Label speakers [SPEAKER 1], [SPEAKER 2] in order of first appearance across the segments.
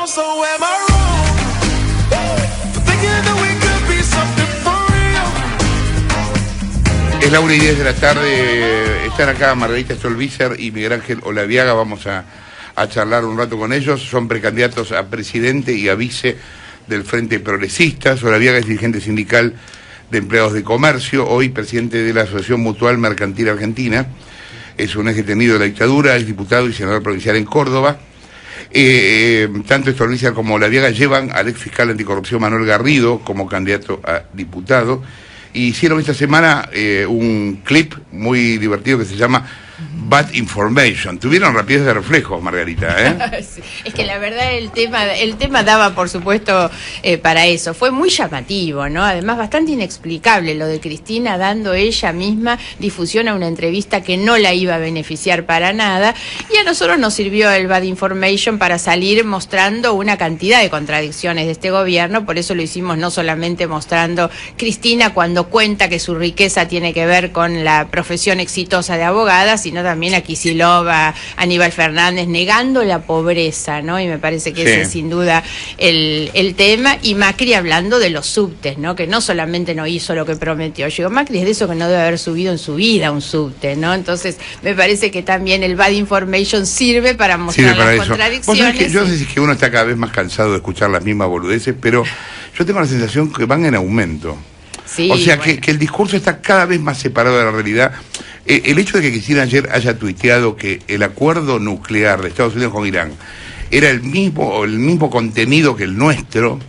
[SPEAKER 1] So am I wrong? Thinking that we could be something for real.
[SPEAKER 2] Es la 1:10 de la tarde, están acá Margarita Stolbizer y Miguel Ángel Olaviaga, vamos a charlar un rato con ellos, son precandidatos a presidente y a vice del Frente Progresista. Olaviaga es dirigente sindical de empleados de comercio, hoy presidente de la Asociación Mutual Mercantil Argentina, es un ex detenido de la dictadura, es diputado y senador provincial en Córdoba. Tanto Stolbizer como Olaviaga llevan al ex fiscal anticorrupción Manuel Garrido como candidato a diputado, y hicieron esta semana un clip muy divertido que se llama Bad Information. Tuvieron rapidez de reflejo, Margarita, ¿eh?
[SPEAKER 3] Sí, es que la verdad el tema daba, por supuesto, para eso. Fue muy llamativo, ¿no? Además, bastante inexplicable lo de Cristina dando ella misma difusión a una entrevista que no la iba a beneficiar para nada. Y a nosotros nos sirvió el Bad Information para salir mostrando una cantidad de contradicciones de este gobierno. Por eso lo hicimos no solamente mostrando Cristina cuando cuenta que su riqueza tiene que ver con la profesión exitosa de abogada, sino también a Kicillof, a Aníbal Fernández, negando la pobreza, ¿no? Y me parece que ese es sin duda el tema. Y Macri hablando de los subtes, ¿no? Que no solamente no hizo lo que prometió. Llegó Macri es de eso que no debe haber subido en su vida un subte, ¿no? Entonces me parece que también el Bad Information sirve para mostrar las contradicciones.
[SPEAKER 2] ¿Vos sabés que yo sé que uno está cada vez más cansado de escuchar las mismas boludeces, pero yo tengo la sensación que van en aumento.
[SPEAKER 3] Sí,
[SPEAKER 2] o sea,
[SPEAKER 3] bueno,
[SPEAKER 2] que el discurso está cada vez más separado de la realidad. El hecho de que Cristina ayer haya tuiteado que el acuerdo nuclear de Estados Unidos con Irán era el mismo contenido que el nuestro,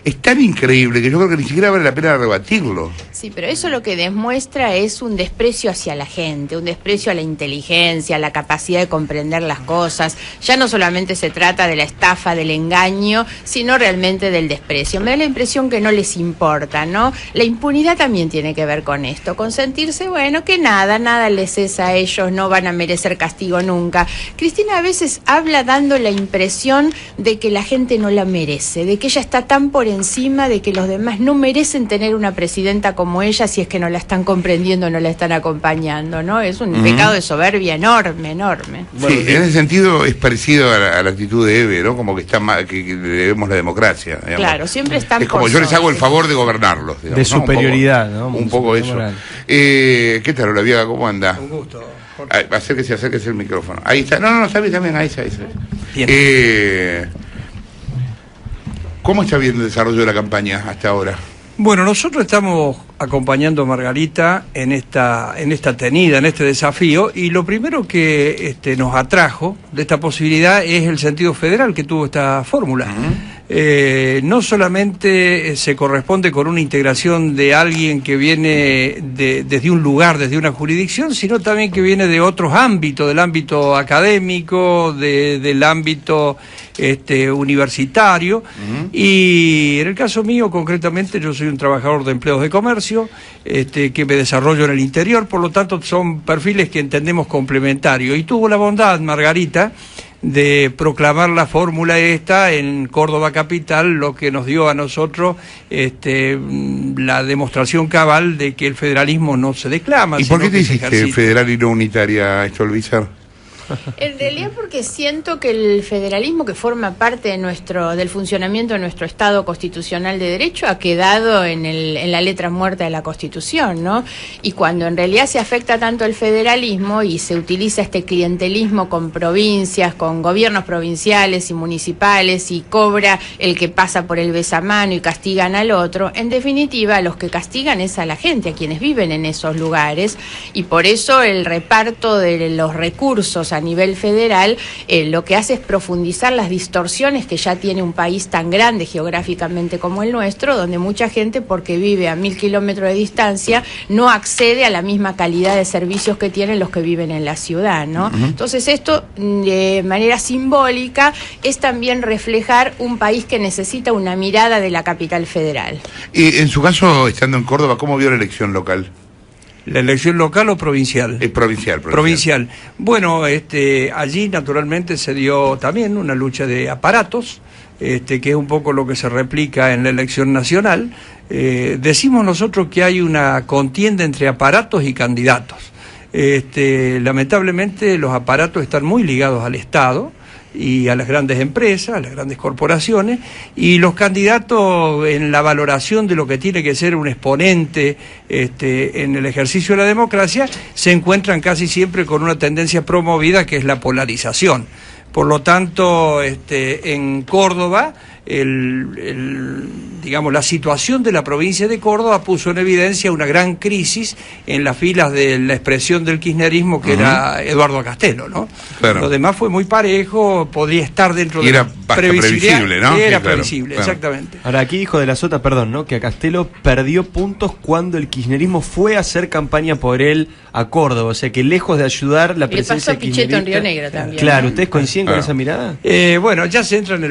[SPEAKER 2] es tan increíble que yo creo que ni siquiera vale la pena rebatirlo.
[SPEAKER 3] Sí, pero eso lo que demuestra es un desprecio hacia la gente, un desprecio a la inteligencia, a la capacidad de comprender las cosas. Ya no solamente se trata de la estafa, del engaño, sino realmente del desprecio. Me da la impresión que no les importa, ¿no? La impunidad también tiene que ver con esto, con sentirse, bueno, que nada les es a ellos, no van a merecer castigo nunca. Cristina a veces habla dando la impresión de que la gente no la merece, de que ella está tan por encima de que los demás no merecen tener una presidenta como ella si es que no la están comprendiendo, no la están acompañando, ¿no? Es un pecado de soberbia enorme.
[SPEAKER 2] Bueno, sí, en ese sentido es parecido a la actitud de Eve, ¿no? Como que está mal, que le debemos la democracia, digamos.
[SPEAKER 3] Claro, siempre están
[SPEAKER 2] es como yo les hago el favor de gobernarlos, digamos,
[SPEAKER 4] de superioridad, ¿no?
[SPEAKER 2] Un poco eso. ¿Qué tal, Olaviaga? ¿Cómo anda?
[SPEAKER 5] Un gusto.
[SPEAKER 2] Acérquese el micrófono. Ahí está. No, está bien, ahí está. Bien. ¿Cómo está viendo el desarrollo de la campaña hasta ahora?
[SPEAKER 5] Bueno, nosotros estamos acompañando a Margarita en esta tenida, en este desafío, y lo primero que nos atrajo de esta posibilidad es el sentido federal que tuvo esta fórmula. No solamente se corresponde con una integración de alguien que viene desde un lugar, desde una jurisdicción, sino también que viene de otros ámbitos, del ámbito académico, del ámbito universitario. Y en el caso mío, concretamente, yo soy un trabajador de empleados de comercio, que me desarrollo en el interior, por lo tanto son perfiles que entendemos complementarios. Y tuvo la bondad, Margarita, de proclamar la fórmula esta en Córdoba capital, lo que nos dio a nosotros la demostración cabal de que el federalismo no se declama.
[SPEAKER 2] ¿Y por qué te hiciste federal y no unitaria, Stolbizer?
[SPEAKER 3] En realidad porque siento que el federalismo, que forma parte de del funcionamiento de nuestro Estado constitucional de derecho, ha quedado en la letra muerta de la Constitución, ¿no? Y cuando en realidad se afecta tanto el federalismo y se utiliza este clientelismo con provincias, con gobiernos provinciales y municipales, y cobra el que pasa por el besamano y castigan al otro, en definitiva a los que castigan es a la gente, a quienes viven en esos lugares, y por eso el reparto de los recursos a nivel federal lo que hace es profundizar las distorsiones que ya tiene un país tan grande geográficamente como el nuestro, donde mucha gente, porque vive a 1000 kilómetros de distancia, no accede a la misma calidad de servicios que tienen los que viven en la ciudad, ¿no? Entonces esto, de manera simbólica, es también reflejar un país que necesita una mirada de la capital federal.
[SPEAKER 2] Y en su caso, estando en Córdoba, ¿cómo vio la elección local?
[SPEAKER 5] ¿La elección local o provincial?
[SPEAKER 2] Provincial.
[SPEAKER 5] Bueno, allí naturalmente se dio también una lucha de aparatos, que es un poco lo que se replica en la elección nacional. Decimos nosotros que hay una contienda entre aparatos y candidatos. Lamentablemente los aparatos están muy ligados al Estado, y a las grandes empresas, a las grandes corporaciones, y los candidatos en la valoración de lo que tiene que ser un exponente en el ejercicio de la democracia se encuentran casi siempre con una tendencia promovida que es la polarización. Por lo tanto, en Córdoba, digamos, la situación de la provincia de Córdoba puso en evidencia una gran crisis en las filas de la expresión del kirchnerismo que era Eduardo Castelo, ¿no?
[SPEAKER 2] Claro.
[SPEAKER 5] Lo demás fue muy parejo, podría estar dentro de
[SPEAKER 2] era
[SPEAKER 5] la
[SPEAKER 2] previsible, ¿no?
[SPEAKER 5] Era
[SPEAKER 2] Sí, claro,
[SPEAKER 5] previsible,
[SPEAKER 2] claro.
[SPEAKER 5] exactamente.
[SPEAKER 4] Ahora, aquí dijo de la Sota, perdón, ¿no? Que a Castelo perdió puntos cuando el kirchnerismo fue a hacer campaña por él a Córdoba. O sea, que lejos de ayudar la
[SPEAKER 3] Le
[SPEAKER 4] presencia
[SPEAKER 3] pasó a Pichetto en Río
[SPEAKER 4] kirchnerista-
[SPEAKER 3] Negro también.
[SPEAKER 4] Claro,
[SPEAKER 3] ¿no?
[SPEAKER 4] ¿ustedes coinciden
[SPEAKER 2] Claro.
[SPEAKER 4] con esa mirada?
[SPEAKER 5] Bueno, ya se entra en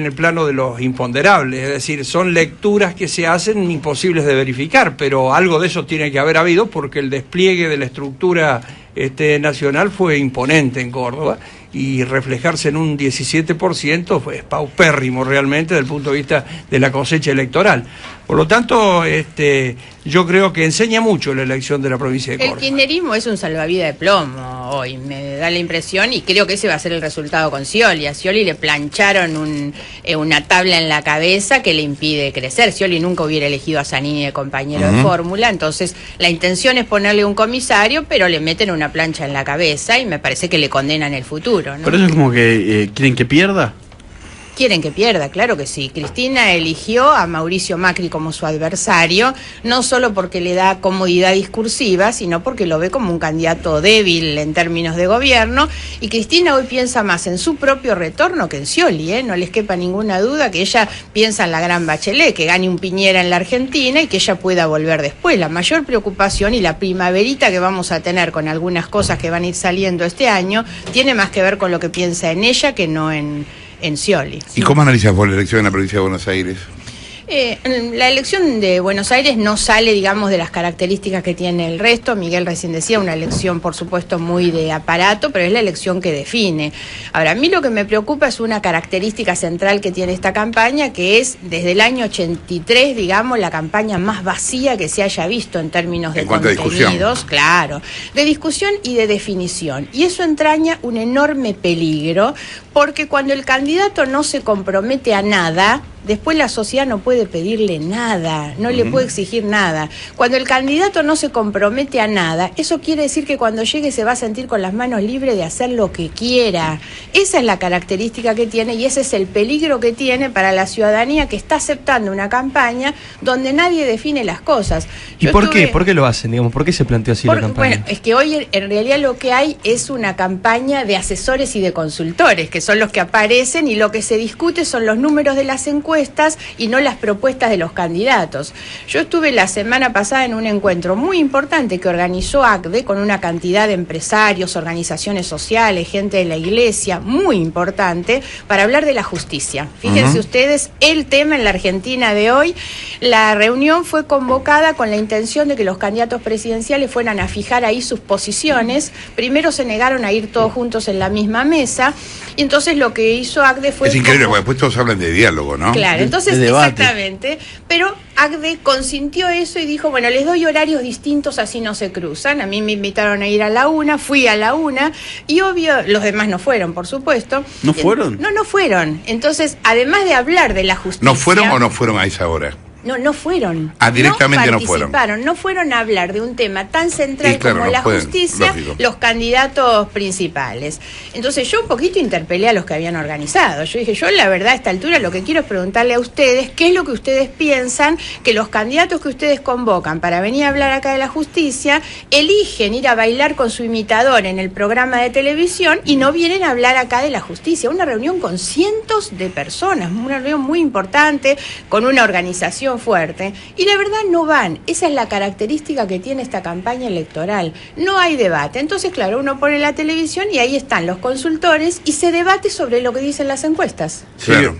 [SPEAKER 5] el plano de los imponderables, es decir, son lecturas que se hacen imposibles de verificar, pero algo de eso tiene que haber habido porque el despliegue de la estructura nacional fue imponente en Córdoba y reflejarse en un 17% fue paupérrimo realmente desde el punto de vista de la cosecha electoral. Por lo tanto, yo creo que enseña mucho la elección de la provincia de
[SPEAKER 3] El
[SPEAKER 5] Córdoba.
[SPEAKER 3] kirchnerismo es un salvavidas de plomo hoy, me da la impresión, y creo que ese va a ser el resultado con Scioli. A Scioli le plancharon una tabla en la cabeza que le impide crecer. Scioli nunca hubiera elegido a Zanini de compañero de fórmula, entonces la intención es ponerle un comisario, pero le meten una plancha en la cabeza y me parece que le condenan el futuro, ¿no?
[SPEAKER 6] Pero eso es como que quieren que pierda.
[SPEAKER 3] Quieren que pierda, claro que sí. Cristina eligió a Mauricio Macri como su adversario, no solo porque le da comodidad discursiva, sino porque lo ve como un candidato débil en términos de gobierno. Y Cristina hoy piensa más en su propio retorno que en Scioli, ¿eh? No les quepa ninguna duda que ella piensa en la gran Bachelet, que gane un Piñera en la Argentina y que ella pueda volver después. La mayor preocupación y la primaverita que vamos a tener con algunas cosas que van a ir saliendo este año tiene más que ver con lo que piensa en ella que no en Scioli.
[SPEAKER 2] ¿Y cómo analizas vos la elección en la provincia de Buenos Aires?
[SPEAKER 3] La elección de Buenos Aires no sale, digamos, de las características que tiene el resto. Miguel recién decía, una elección, por supuesto, muy de aparato, pero es la elección que define. Ahora, a mí lo que me preocupa es una característica central que tiene esta campaña, que es, desde el año 83, digamos, la campaña más vacía que se haya visto en términos de
[SPEAKER 2] En cuanto a discusión.
[SPEAKER 3] contenidos, claro, de discusión y de definición. Y eso entraña un enorme peligro, porque cuando el candidato no se compromete a nada, después la sociedad no puede pedirle nada, no le puede exigir nada. Cuando el candidato no se compromete a nada, eso quiere decir que cuando llegue se va a sentir con las manos libres de hacer lo que quiera. Esa es la característica que tiene y ese es el peligro que tiene para la ciudadanía que está aceptando una campaña donde nadie define las cosas.
[SPEAKER 4] ¿Y
[SPEAKER 3] Yo
[SPEAKER 4] por qué?
[SPEAKER 3] estuve-
[SPEAKER 4] ¿Por qué lo hacen? Digamos, ¿por qué se planteó así la campaña?
[SPEAKER 3] Bueno, es que hoy en realidad lo que hay es una campaña de asesores y de consultores, que son los que aparecen y lo que se discute son los números de las encuestas y no las propuestas de los candidatos. Yo estuve la semana pasada en un encuentro muy importante que organizó ACDE con una cantidad de empresarios, organizaciones sociales, gente de la iglesia, muy importante, para hablar de la justicia. Fíjense ustedes, el tema en la Argentina de hoy, la reunión fue convocada con la intención de que los candidatos presidenciales fueran a fijar ahí sus posiciones. Primero se negaron a ir todos juntos en la misma mesa, y entonces lo que hizo ACDE fue...
[SPEAKER 2] Es increíble,
[SPEAKER 3] como-
[SPEAKER 2] porque después todos hablan de diálogo, ¿no?
[SPEAKER 3] Claro, entonces,
[SPEAKER 6] de debate.
[SPEAKER 3] exactamente, pero ACDE consintió eso y dijo, bueno, les doy horarios distintos, así no se cruzan. A mí me invitaron a ir a la 1, fui a la 1, y obvio, los demás no fueron, por supuesto.
[SPEAKER 6] ¿No fueron?
[SPEAKER 3] No fueron. Entonces, además de hablar de la justicia...
[SPEAKER 2] ¿No fueron o no fueron a esa hora?
[SPEAKER 3] No fueron.
[SPEAKER 2] Ah, directamente no fueron.
[SPEAKER 3] participaron, no fueron a hablar de un tema tan central
[SPEAKER 2] Y claro,
[SPEAKER 3] como
[SPEAKER 2] no
[SPEAKER 3] la
[SPEAKER 2] pueden,
[SPEAKER 3] justicia,
[SPEAKER 2] lógico.
[SPEAKER 3] los candidatos principales. Entonces yo un poquito interpelé a los que habían organizado. Yo dije, yo la verdad a esta altura lo que quiero es preguntarle a ustedes qué es lo que ustedes piensan que los candidatos que ustedes convocan para venir a hablar acá de la justicia eligen ir a bailar con su imitador en el programa de televisión y no vienen a hablar acá de la justicia. Una reunión con cientos de personas, una reunión muy importante, con una organización fuerte, y la verdad no van. Esa es la característica que tiene esta campaña electoral. No hay debate. Entonces, claro, uno pone la televisión y ahí están los consultores y se debate sobre lo que dicen las encuestas.
[SPEAKER 6] Sí,
[SPEAKER 2] Claro.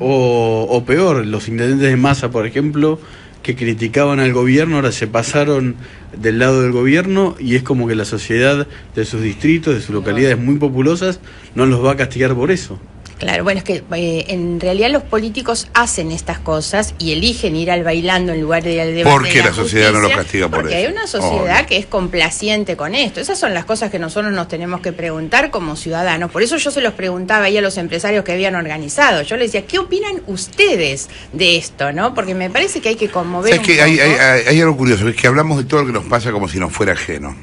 [SPEAKER 6] o peor, los intendentes de masa, por ejemplo, que criticaban al gobierno, ahora se pasaron del lado del gobierno y es como que la sociedad de sus distritos, de sus localidades muy populosas, no los va a castigar por eso.
[SPEAKER 3] Claro, bueno, es que en realidad los políticos hacen estas cosas y eligen ir al bailando en lugar de ir al debate.
[SPEAKER 2] Porque
[SPEAKER 3] de
[SPEAKER 2] la sociedad no lo
[SPEAKER 3] justicia,
[SPEAKER 2] castiga por
[SPEAKER 3] porque
[SPEAKER 2] eso.
[SPEAKER 3] hay una sociedad que es complaciente con esto. Esas son las cosas que nosotros nos tenemos que preguntar como ciudadanos. Por eso yo se los preguntaba ahí a los empresarios que habían organizado. Yo les decía, ¿qué opinan ustedes de esto, no? Porque me parece que hay que conmover
[SPEAKER 2] ¿Sabes que hay algo curioso? Es que hablamos de todo lo que nos pasa como si nos fuera ajeno.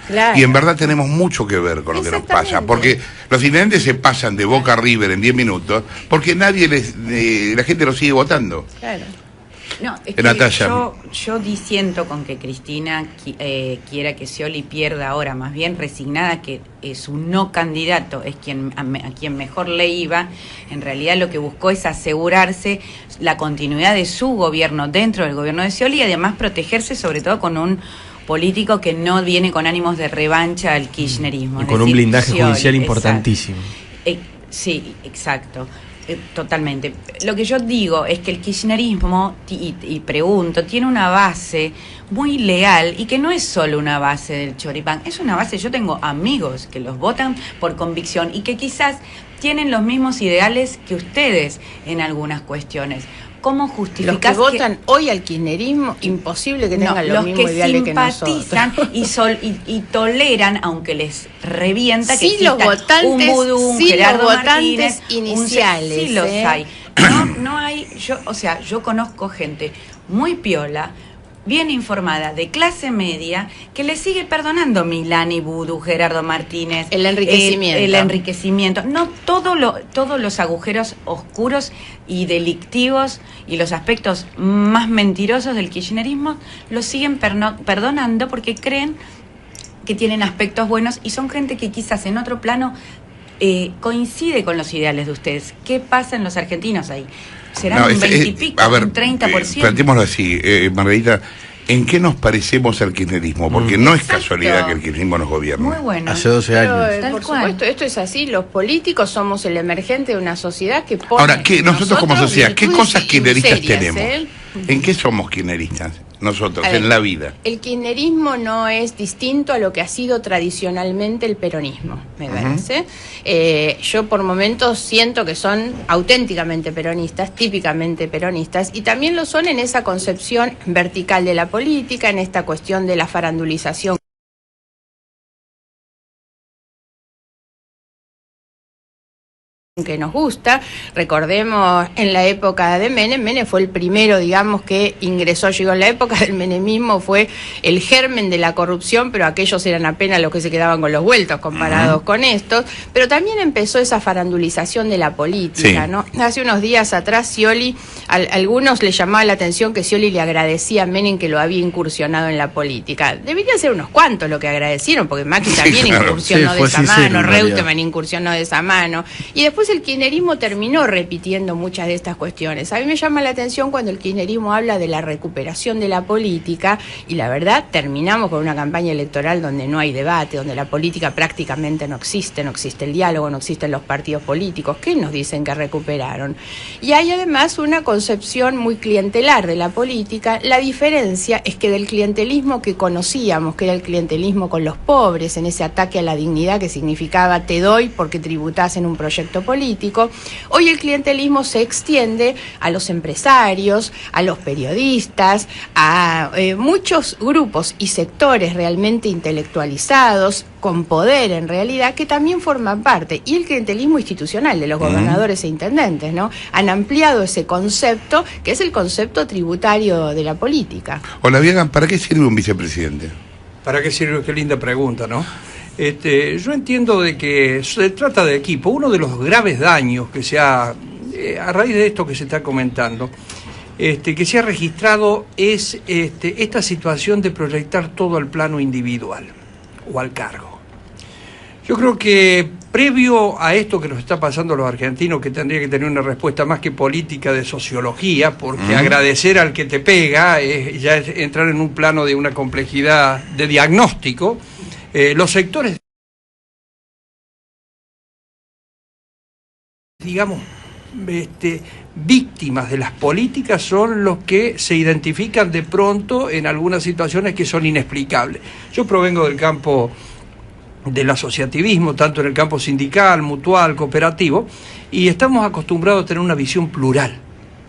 [SPEAKER 3] Claro.
[SPEAKER 2] Y en verdad tenemos mucho que ver con lo que nos pasa,
[SPEAKER 3] Exactamente.
[SPEAKER 2] porque los intendentes se pasan de Boca a River en 10 minutos, porque la gente los sigue votando.
[SPEAKER 3] Claro.
[SPEAKER 7] No, es que
[SPEAKER 2] Natalia.
[SPEAKER 7] yo disiento con que Cristina quiera que Scioli pierda ahora, más bien resignada que su no candidato es a quien mejor le iba. En realidad lo que buscó es asegurarse la continuidad de su gobierno dentro del gobierno de Scioli y además protegerse sobre todo con un político que no viene con ánimos de revancha al kirchnerismo.
[SPEAKER 4] Y
[SPEAKER 7] es
[SPEAKER 4] con un
[SPEAKER 7] decir,
[SPEAKER 4] blindaje
[SPEAKER 7] Scioli,
[SPEAKER 4] judicial
[SPEAKER 7] exacto.
[SPEAKER 4] importantísimo.
[SPEAKER 7] Sí, exacto. Totalmente. Lo que yo digo es que el kirchnerismo, y pregunto, tiene una base muy leal y que no es solo una base del choripán, es una base, yo tengo amigos que los votan por convicción y que quizás tienen los mismos ideales que ustedes en algunas cuestiones. ¿Cómo
[SPEAKER 3] Los
[SPEAKER 7] justificás
[SPEAKER 3] que votan hoy al kirchnerismo, imposible que tengan los
[SPEAKER 7] los
[SPEAKER 3] mismos
[SPEAKER 7] que
[SPEAKER 3] ideales que nosotros.
[SPEAKER 7] simpatizan y toleran, aunque les revienta, que
[SPEAKER 3] Sí, los
[SPEAKER 7] exista
[SPEAKER 3] votantes,
[SPEAKER 7] un vudú, un
[SPEAKER 3] sí,
[SPEAKER 7] Gerardo
[SPEAKER 3] los votantes
[SPEAKER 7] Martínez,
[SPEAKER 3] iniciales,
[SPEAKER 7] sí los
[SPEAKER 3] ¿eh?
[SPEAKER 7] hay. No hay, yo conozco gente muy piola, bien informada, de clase media, que le sigue perdonando Milani, Vudú, Gerardo Martínez.
[SPEAKER 3] El enriquecimiento.
[SPEAKER 7] El enriquecimiento. No todos los agujeros oscuros y delictivos y los aspectos más mentirosos del kirchnerismo los siguen perdonando porque creen que tienen aspectos buenos y son gente que quizás en otro plano coincide con los ideales de ustedes. ¿Qué pasa en los argentinos ahí? ¿Serán un 20 y pico,
[SPEAKER 2] a ver,
[SPEAKER 7] un 30%?
[SPEAKER 2] planteémoslo así, Margarita, ¿en qué nos parecemos al kirchnerismo? Porque no es
[SPEAKER 7] Exacto.
[SPEAKER 2] casualidad que el kirchnerismo nos gobierne.
[SPEAKER 7] Muy bueno.
[SPEAKER 6] Hace 12
[SPEAKER 3] Pero,
[SPEAKER 6] años.
[SPEAKER 7] Tal
[SPEAKER 3] por
[SPEAKER 7] cual.
[SPEAKER 3] supuesto, esto es así. Los políticos somos el emergente de una sociedad que pone.
[SPEAKER 2] Ahora, nosotros como sociedad, ¿qué
[SPEAKER 3] virtudes
[SPEAKER 2] cosas
[SPEAKER 3] y
[SPEAKER 2] kirchneristas
[SPEAKER 3] miserias,
[SPEAKER 2] tenemos? ¿En qué somos kirchneristas nosotros,
[SPEAKER 3] A ver,
[SPEAKER 2] en la vida?
[SPEAKER 3] El kirchnerismo no es distinto a lo que ha sido tradicionalmente el peronismo, me parece. Yo por momentos siento que son auténticamente peronistas, típicamente peronistas, y también lo son en esa concepción vertical de la política, en esta cuestión de la farandulización que nos gusta. Recordemos en la época de Menem fue el primero, digamos, que ingresó, llegó en la época del menemismo, fue el germen de la corrupción, pero aquellos eran apenas los que se quedaban con los vueltos comparados con estos, pero también empezó esa farandulización de la política,
[SPEAKER 2] Sí.
[SPEAKER 3] ¿no? Hace unos días atrás Scioli, algunos le llamaba la atención que Scioli le agradecía a Menem que lo había incursionado en la política. Deberían ser unos cuantos lo que agradecieron, porque Macri también
[SPEAKER 2] claro.
[SPEAKER 3] incursionó
[SPEAKER 6] Sí,
[SPEAKER 3] de
[SPEAKER 6] fue
[SPEAKER 3] esa
[SPEAKER 6] sincero,
[SPEAKER 3] mano,
[SPEAKER 6] en realidad.
[SPEAKER 3] Reutemann incursionó de esa mano, y después el kirchnerismo terminó repitiendo muchas de estas cuestiones. A mí me llama la atención cuando el kirchnerismo habla de la recuperación de la política, y la verdad terminamos con una campaña electoral donde no hay debate, donde la política prácticamente no existe el diálogo, no existen los partidos políticos. ¿Qué nos dicen que recuperaron? Y hay además una concepción muy clientelar de la política. La diferencia es que del clientelismo que conocíamos, que era el clientelismo con los pobres, en ese ataque a la dignidad que significaba te doy porque tributás en un proyecto político, hoy el clientelismo se extiende a los empresarios, a los periodistas, a muchos grupos y sectores realmente intelectualizados, con poder en realidad, que también forman parte, y el clientelismo institucional de los gobernadores e intendentes, ¿no? Han ampliado ese concepto, que es el concepto tributario de la política.
[SPEAKER 2] Olaviaga, ¿para qué sirve un vicepresidente?
[SPEAKER 5] ¿Para qué sirve? Qué linda pregunta, ¿no? Yo entiendo de que se trata de equipo. Uno de los graves daños que se ha, a raíz de esto que se está comentando, que se ha registrado es esta situación de proyectar todo al plano individual o al cargo. Yo creo que previo a esto que nos está pasando a los argentinos, que tendría que tener una respuesta más que política de sociología, porque agradecer al que te pega ya es entrar en un plano de una complejidad de diagnóstico. Los sectores, digamos, víctimas de las políticas son los que se identifican de pronto en algunas situaciones que son inexplicables. Yo provengo del campo del asociativismo, tanto en el campo sindical, mutual, cooperativo, y estamos acostumbrados a tener una visión plural,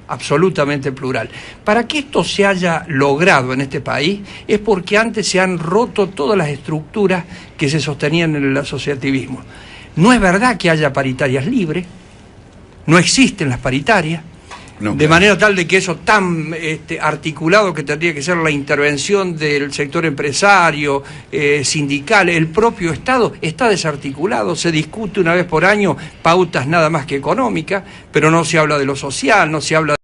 [SPEAKER 5] absolutamente plural. Para que esto se haya logrado en este país es porque antes se han roto todas las estructuras que se sostenían en el asociativismo. No es verdad que haya paritarias libres, no existen las paritarias, de manera tal de que eso tan articulado que tendría que ser la intervención del sector empresario, sindical, el propio Estado, está desarticulado. Se discute una vez por año pautas nada más que económicas, pero no se habla de lo social, no se habla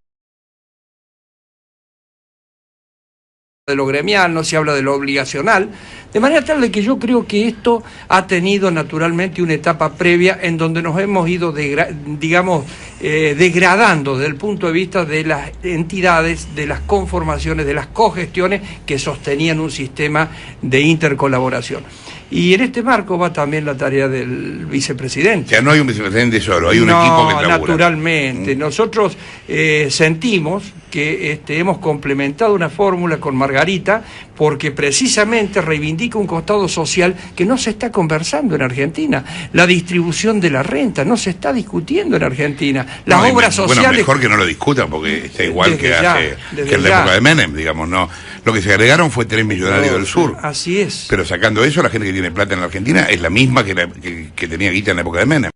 [SPEAKER 5] de lo gremial, no se habla de lo obligacional, de manera tal de que yo creo que esto ha tenido naturalmente una etapa previa en donde nos hemos ido, degradando desde el punto de vista de las entidades, de las conformaciones, de las cogestiones que sostenían un sistema de intercolaboración. Y en este marco va también la tarea del vicepresidente.
[SPEAKER 2] Ya no hay un vicepresidente solo, hay un equipo que labura.
[SPEAKER 5] Naturalmente. Nosotros sentimos que hemos complementado una fórmula con Margarita porque precisamente reivindica un costado social que no se está conversando en Argentina. La distribución de la renta no se está discutiendo en Argentina. Las obras sociales...
[SPEAKER 2] Bueno, mejor que no lo discutan porque está igual que en la época de Menem, digamos, no. Lo que se agregaron fue 3 millonarios del sur.
[SPEAKER 5] Así es.
[SPEAKER 2] Pero sacando eso, la gente que tiene plata en la Argentina es la misma que tenía guita en la época de Menem.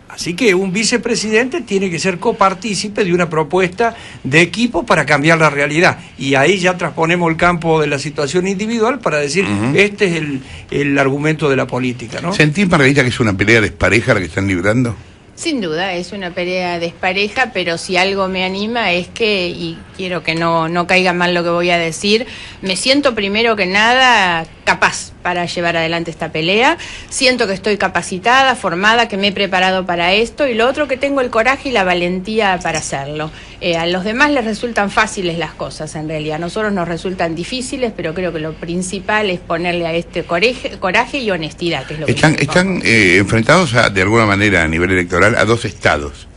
[SPEAKER 5] Así que un vicepresidente tiene que ser copartícipe de una propuesta de equipo para cambiar la realidad. Y ahí ya transponemos el campo de la situación individual para decir, este es el argumento de la política, ¿no?
[SPEAKER 2] ¿Sentís, Margarita, que es una pelea despareja la que están librando?
[SPEAKER 3] Sin duda, es una pelea despareja, pero si algo me anima es que, y quiero que no caiga mal lo que voy a decir, me siento primero que nada capaz para llevar adelante esta pelea, siento que estoy capacitada, formada, que me he preparado para esto, y lo otro que tengo el coraje y la valentía para hacerlo. A los demás les resultan fáciles las cosas, en realidad, a nosotros nos resultan difíciles, pero creo que lo principal es ponerle a este coraje y honestidad, que es lo que
[SPEAKER 2] están enfrentados de alguna manera a nivel electoral a 2 estados.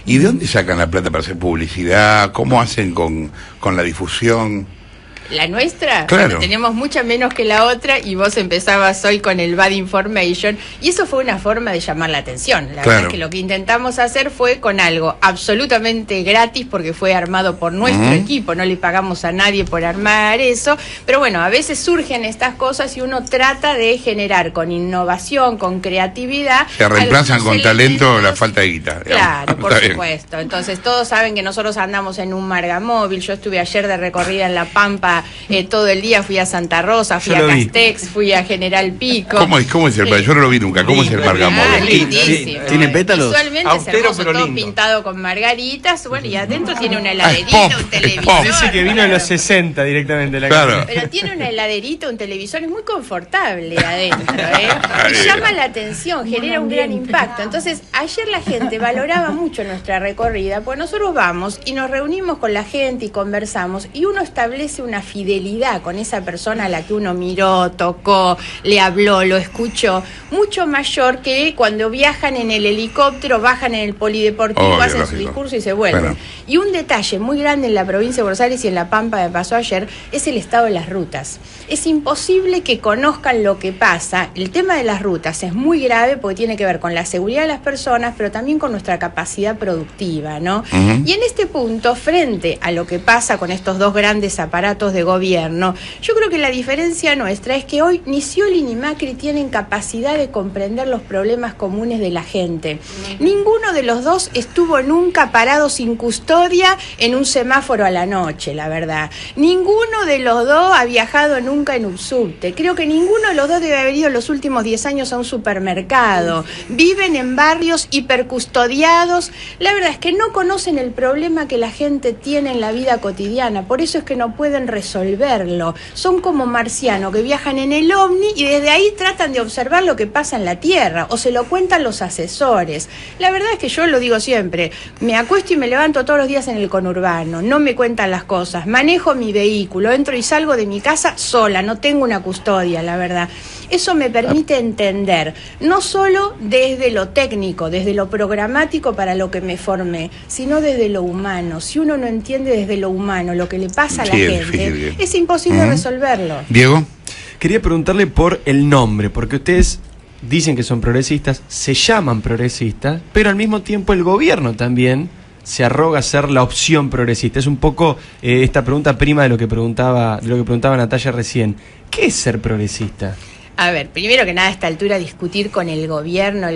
[SPEAKER 2] ¿Y de dónde sacan la plata para hacer publicidad? ¿Cómo hacen con la difusión?
[SPEAKER 3] La nuestra,
[SPEAKER 2] claro.
[SPEAKER 3] Bueno, tenemos mucha menos que la otra, y vos empezabas hoy con el Bad Information, y eso fue una forma de llamar la atención. La verdad es que lo que intentamos hacer fue con algo absolutamente gratis, porque fue armado por nuestro equipo, no le pagamos a nadie por armar eso, pero bueno, a veces surgen estas cosas y uno trata de generar con innovación, con creatividad.
[SPEAKER 2] Se reemplazan con talento la falta de guita.
[SPEAKER 3] Claro, por supuesto. Entonces todos saben que nosotros andamos en un Margamóvil, yo estuve ayer de recorrida en La Pampa, todo el día fui a Santa Rosa, fui a Castex, fui a General Pico.
[SPEAKER 2] ¿Cómo es el Yo no lo vi nunca. ¿Cómo es el Margamóvil?
[SPEAKER 6] ¿Tiene pétalos?
[SPEAKER 3] Visualmente
[SPEAKER 5] austero,
[SPEAKER 3] es hermoso,
[SPEAKER 5] pero
[SPEAKER 3] todo
[SPEAKER 5] lindo.
[SPEAKER 3] Pintado con margaritas. Bueno, y adentro tiene una heladerita, un televisor.
[SPEAKER 4] Dice que vino en los 60 directamente la
[SPEAKER 2] Claro.
[SPEAKER 3] Pero tiene una heladerita, un televisor, es muy confortable adentro, y llama la atención, genera un gran impacto. Entonces, ayer la gente valoraba mucho nuestra recorrida, pues nosotros vamos y nos reunimos con la gente y conversamos, y uno establece una fidelidad con esa persona a la que uno miró, tocó, le habló, lo escuchó, mucho mayor que cuando viajan en el helicóptero, bajan en el polideportivo, hacen su discurso y se vuelven. Bueno. Y un detalle muy grande en la provincia de Buenos Aires y en La Pampa me pasó ayer, es el estado de las rutas. Es imposible que conozcan lo que pasa. El tema de las rutas es muy grave porque tiene que ver con la seguridad de las personas, pero también con nuestra capacidad productiva, ¿no? Y en este punto, frente a lo que pasa con estos 2 grandes aparatos de gobierno, yo creo que la diferencia nuestra es que hoy ni Scioli ni Macri tienen capacidad de comprender los problemas comunes de la gente. Ninguno de los dos estuvo nunca parado sin custodia en un semáforo a la noche, la verdad. Ninguno de los dos ha viajado nunca en un subte. Creo que ninguno de los dos debe haber ido los últimos 10 años a un supermercado. Viven en barrios hipercustodiados. La verdad es que no conocen el problema que la gente tiene en la vida cotidiana. Por eso es que no pueden resolverlo. Son como marcianos que viajan en el ovni y desde ahí tratan de observar lo que pasa en la Tierra, o se lo cuentan los asesores. La verdad es que yo lo digo siempre, me acuesto y me levanto todos los días en el conurbano, no me cuentan las cosas, manejo mi vehículo, entro y salgo de mi casa sola, no tengo una custodia, la verdad. Eso me permite entender, no solo desde lo técnico, desde lo programático para lo que me formé, sino desde lo humano. Si uno no entiende desde lo humano lo que le pasa a la gente,
[SPEAKER 2] decir que...
[SPEAKER 3] Es imposible resolverlo.
[SPEAKER 2] Diego.
[SPEAKER 4] Quería preguntarle por el nombre, porque ustedes dicen que son progresistas, se llaman progresistas, pero al mismo tiempo el gobierno también se arroga ser la opción progresista. Es un poco esta pregunta prima de lo que preguntaba Natalia recién. ¿Qué es ser progresista?
[SPEAKER 3] A ver, primero que nada, a esta altura discutir con el gobierno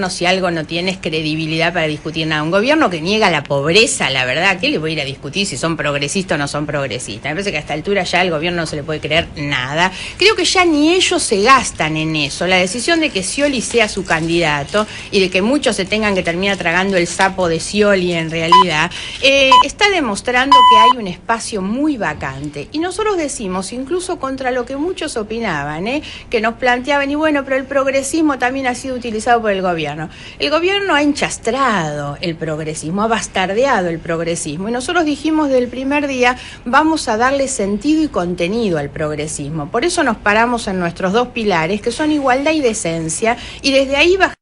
[SPEAKER 3] si algo no tiene es credibilidad para discutir nada. Un gobierno que niega la pobreza, la verdad, ¿qué le voy a ir a discutir si son progresistas o no son progresistas? Me parece que a esta altura ya al gobierno no se le puede creer nada. Creo que ya ni ellos se gastan en eso. La decisión de que Scioli sea su candidato y de que muchos se tengan que terminar tragando el sapo de Scioli en realidad, está demostrando que hay un espacio muy vacante. Y nosotros decimos, incluso contra lo que muchos opinaban, que nos planteaban, y bueno, pero el progresismo también ha sido utilizado por el gobierno. El gobierno ha enchastrado el progresismo, ha bastardeado el progresismo, y nosotros dijimos desde el primer día, vamos a darle sentido y contenido al progresismo. Por eso nos paramos en nuestros dos pilares, que son igualdad y decencia, y desde ahí bajamos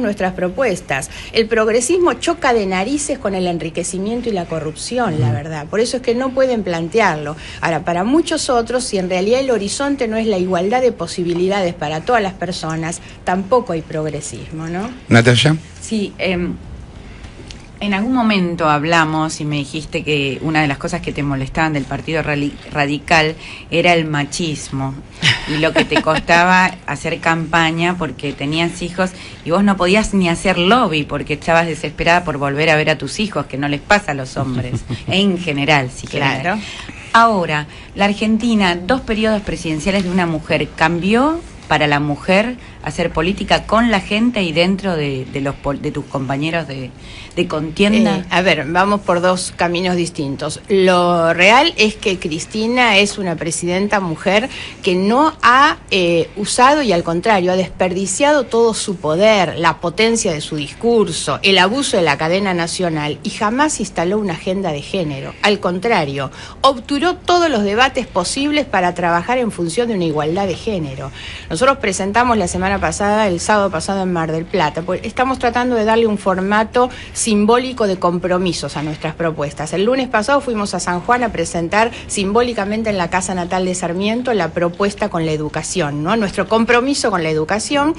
[SPEAKER 3] nuestras propuestas. El progresismo choca de narices con el enriquecimiento y la corrupción, la verdad. Por eso es que no pueden plantearlo. Ahora, para muchos otros, si en realidad el horizonte no es la igualdad de posibilidades para todas las personas, tampoco hay progresismo, ¿no?
[SPEAKER 2] Natalia.
[SPEAKER 7] Sí, en algún momento hablamos y me dijiste que una de las cosas que te molestaban del Partido Radical era el machismo y lo que te costaba hacer campaña porque tenías hijos y vos no podías ni hacer lobby porque estabas desesperada por volver a ver a tus hijos, que no les pasa a los hombres, en general, si querés.
[SPEAKER 3] Claro.
[SPEAKER 7] Ahora, la Argentina, 2 periodos presidenciales de una mujer, ¿cambió para la mujer hacer política con la gente y dentro de tus compañeros de contienda?
[SPEAKER 3] A ver, vamos por dos caminos distintos. Lo real es que Cristina es una presidenta mujer que no ha usado y al contrario ha desperdiciado todo su poder, la potencia de su discurso, el abuso de la cadena nacional y jamás instaló una agenda de género. Al contrario, obturó todos los debates posibles para trabajar en función de una igualdad de género. Nosotros presentamos la semana pasada, el sábado pasado en Mar del Plata, pues estamos tratando de darle un formato simbólico de compromisos a nuestras propuestas. El lunes pasado fuimos a San Juan a presentar simbólicamente en la Casa Natal de Sarmiento la propuesta con la educación, ¿no? Nuestro compromiso con la educación,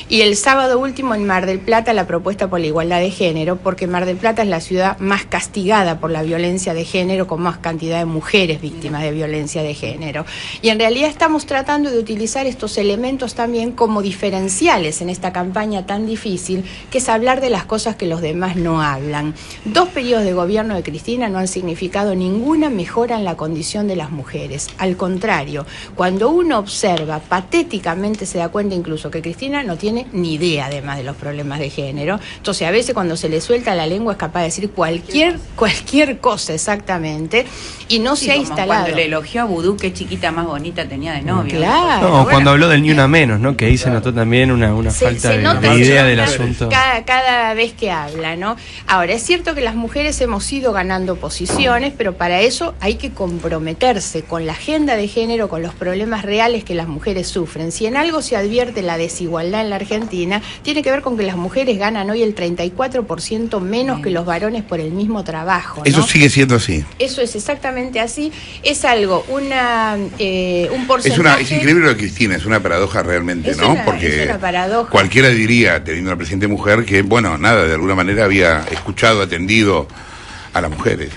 [SPEAKER 3] y el sábado último en Mar del Plata la propuesta por la igualdad de género, porque Mar del Plata es la ciudad más castigada por la violencia de género, con más cantidad de mujeres víctimas de violencia de género. Y en realidad estamos tratando de utilizar estos elementos también como diferenciales en esta campaña tan difícil, que es hablar de las cosas que los demás no hablan. 2 periodos de gobierno de Cristina no han significado ninguna mejora en la condición de las mujeres. Al contrario, cuando uno observa, patéticamente se da cuenta incluso que Cristina no tiene ni idea además de los problemas de género. Entonces a veces cuando se le suelta la lengua es capaz de decir cualquier cosa exactamente, y no se ha instalado.
[SPEAKER 7] Cuando le elogió a Vudú, qué chiquita más bonita tenía de novio.
[SPEAKER 3] Claro.
[SPEAKER 4] No,
[SPEAKER 3] bueno,
[SPEAKER 4] cuando habló del ni una menos, ¿no? Que ahí se notó también una falta de idea del asunto.
[SPEAKER 3] Cada vez que habla, ¿no? Ahora, es cierto que las mujeres hemos ido ganando posiciones, pero para eso hay que comprometerse con la agenda de género, con los problemas reales que las mujeres sufren. Si en algo se advierte la desigualdad en la Argentina, tiene que ver con que las mujeres ganan hoy el 34% menos que los varones por el mismo trabajo, ¿no?
[SPEAKER 2] Eso sigue siendo así.
[SPEAKER 3] Eso es exactamente así. Es algo, un porcentaje...
[SPEAKER 2] Es increíble lo de Cristina, es una paradoja realmente,
[SPEAKER 3] Es
[SPEAKER 2] ¿no?
[SPEAKER 3] una
[SPEAKER 2] Porque
[SPEAKER 3] paradoja.
[SPEAKER 2] cualquiera diría, teniendo una presidente mujer, que, bueno, nada, de alguna manera había escuchado, atendido a las mujeres.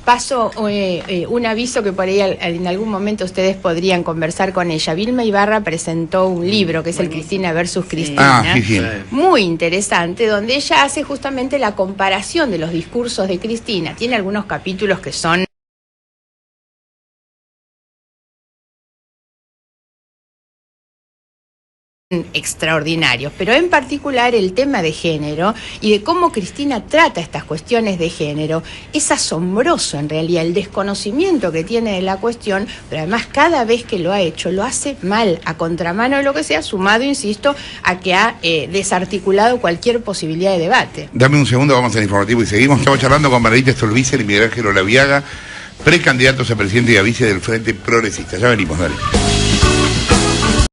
[SPEAKER 3] Paso un aviso que por ahí en algún momento ustedes podrían conversar con ella. Vilma Ibarra presentó un libro que es el Cristina versus Cristina,
[SPEAKER 2] sí.
[SPEAKER 3] muy interesante, donde ella hace justamente la comparación de los discursos de Cristina. Tiene algunos capítulos que son extraordinarios, pero en particular el tema de género y de cómo Cristina trata estas cuestiones de género es asombroso en realidad, el desconocimiento que tiene de la cuestión, pero además cada vez que lo ha hecho lo hace mal, a contramano de lo que sea, sumado, insisto, a que ha desarticulado cualquier posibilidad de debate.
[SPEAKER 2] Dame un segundo, vamos al informativo y seguimos. Estamos charlando con Margarita Stolbizer y Miguel Ángel Olaviaga, precandidatos a presidente y a vice del Frente Progresista. Ya venimos, dale.